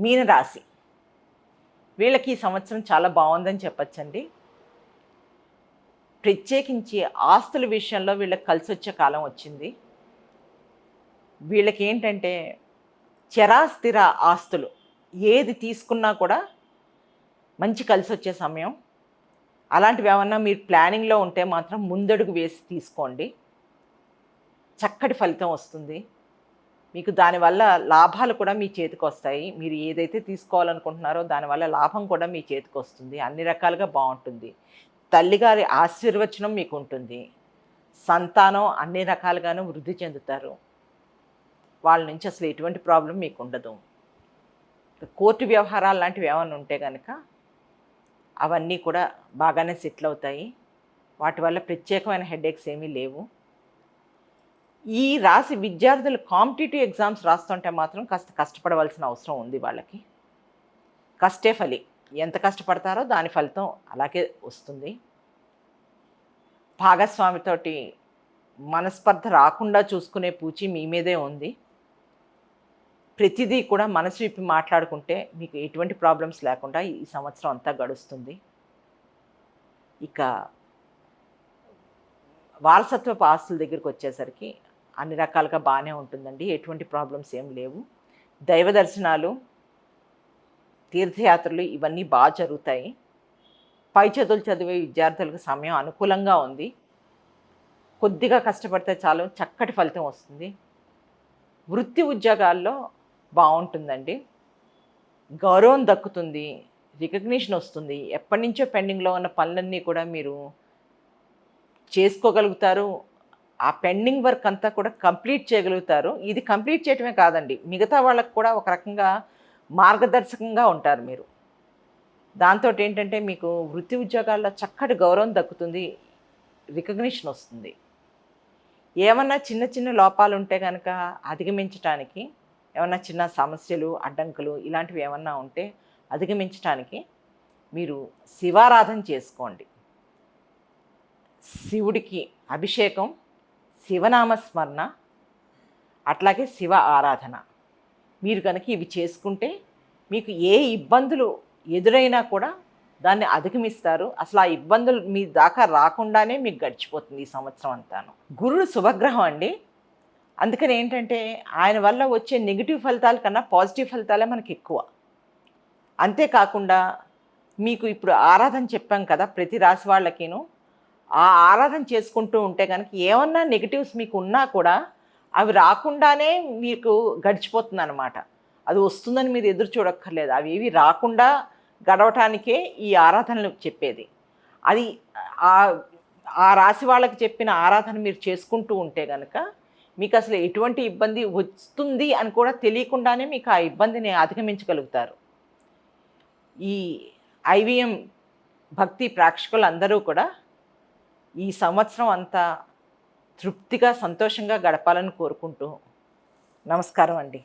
మీనరాశి వీళ్ళకి ఈ సంవత్సరం చాలా బాగుందని చెప్పచ్చండి. ప్రత్యేకించి ఆస్తుల విషయంలో వీళ్ళకి కలిసొచ్చే కాలం వచ్చింది. వీళ్ళకి ఏంటంటే చరాస్థిర ఆస్తులు ఏది తీసుకున్నా కూడా మంచి కలిసొచ్చే సమయం. అలాంటివి ఏమన్నా మీరు ప్లానింగ్లో ఉంటే మాత్రం ముందడుగు వేసి తీసుకోండి. చక్కటి ఫలితం వస్తుంది. మీకు దానివల్ల లాభాలు కూడా మీ చేతికొస్తాయి. మీరు ఏదైతే తీసుకోవాలనుకుంటున్నారో దానివల్ల లాభం కూడా మీ చేతికొస్తుంది. అన్ని రకాలుగా బావుంటుంది. తల్లిగారి ఆశీర్వచనం మీకుంటుంది. సంతానం అన్ని రకాలుగాను వృద్ధి చెందుతారు. వాళ్ళ నుంచి అసలు ఎటువంటి ప్రాబ్లమ్ మీకుండదు. కోర్టు వ్యవహారాలు లాంటివి ఏమన్నా ఉంటే గనక అవన్నీ కూడా బాగానే సెటిల్ అవుతాయి. వాటి వల్ల ప్రత్యేకమైన హెడేక్స్ ఏమీ లేవు. ఈ రాశి విద్యార్థులు కాంపిటీటివ్ ఎగ్జామ్స్ రాస్తుంటే మాత్రం కాస్త కష్టపడవలసిన అవసరం ఉంది వాళ్ళకి. కష్టే ఫలి. ఎంత కష్టపడతారో దాని ఫలితం అలాగే వస్తుంది. భాగస్వామితోటి మనస్పర్ధ రాకుండా చూసుకునే పూచి మీ మీదే ఉంది. ప్రతిదీ కూడా మనసు విప్పి మాట్లాడుకుంటే మీకు ఎటువంటి ప్రాబ్లమ్స్ లేకుండా ఈ సంవత్సరం అంతా గడుస్తుంది. ఇక వారసత్వపు ఆస్తుల దగ్గరికి వచ్చేసరికి అన్ని రకాలుగా బాగానే ఉంటుందండి. ఎటువంటి ప్రాబ్లమ్స్ ఏం లేవు. దైవ దర్శనాలు, తీర్థయాత్రలు ఇవన్నీ బాగా జరుగుతాయి. పై చదువులు చదివే విద్యార్థులకు సమయం అనుకూలంగా ఉంది. కొద్దిగా కష్టపడితే చాలు చక్కటి ఫలితం వస్తుంది. వృత్తి ఉద్యోగాల్లో బాగుంటుందండి. గౌరవం దక్కుతుంది, రికగ్నిషన్ వస్తుంది. ఎప్పటి నుంచో పెండింగ్లో ఉన్న పనులన్నీ కూడా మీరు చేసుకోగలుగుతారు. ఆ పెండింగ్ వర్క్ అంతా కూడా కంప్లీట్ చేయగలుగుతారు. ఇది కంప్లీట్ చేయటమే కాదండి, మిగతా వాళ్ళకు కూడా ఒక రకంగా మార్గదర్శకంగా ఉంటారు మీరు. దాంతో ఏంటంటే మీకు వృత్తి ఉద్యోగాల్లో చక్కటి గౌరవం దక్కుతుంది, రికగ్నిషన్ వస్తుంది. ఏమన్నా చిన్న చిన్న లోపాలు ఉంటే కనుక అధిగమించటానికి, ఏమన్నా చిన్న సమస్యలు అడ్డంకులు ఇలాంటివి ఏమన్నా ఉంటే అధిగమించటానికి మీరు శివారాధన చేసుకోండి. శివుడికి అభిషేకం, శివనామస్మరణ, అట్లాగే శివ ఆరాధన మీరు కనుక ఇవి చేసుకుంటే మీకు ఏ ఇబ్బందులు ఎదురైనా కూడా దాన్ని అధిగమిస్తారు. అసలు ఆ ఇబ్బందులు మీ దాకా రాకుండానే మీకు గడిచిపోతుంది ఈ సంవత్సరం అంతాను. గురుడు శుభగ్రహం అండి. అందుకని ఏంటంటే ఆయన వల్ల వచ్చే నెగిటివ్ ఫలితాల కన్నా పాజిటివ్ ఫలితాలే మనకి ఎక్కువ. అంతేకాకుండా మీకు ఇప్పుడు ఆరాధన చెప్పాం కదా ప్రతి రాశి వాళ్ళకిను, ఆ ఆరాధన చేసుకుంటూ ఉంటే కనుక ఏమన్నా నెగిటివ్స్ మీకు ఉన్నా కూడా అవి రాకుండానే మీకు గడిచిపోతుంది అన్నమాట. అది వస్తుందని మీరు ఎదురు చూడక్కర్లేదు. అవి ఏవి రాకుండా గడవటానికే ఈ ఆరాధనలు చెప్పేది. అది ఆ రాశి వాళ్ళకి చెప్పిన ఆరాధన మీరు చేసుకుంటూ ఉంటే కనుక మీకు అసలు ఎటువంటి ఇబ్బంది వస్తుంది అని కూడా తెలియకుండానే మీకు ఆ ఇబ్బందిని అధిగమించగలుగుతారు. ఈ ఐవీఎం భక్తి ప్రేక్షకులు అందరూ కూడా ఈ సంవత్సరం అంతా తృప్తిగా సంతోషంగా గడపాలని కోరుకుంటూ నమస్కారం అండి.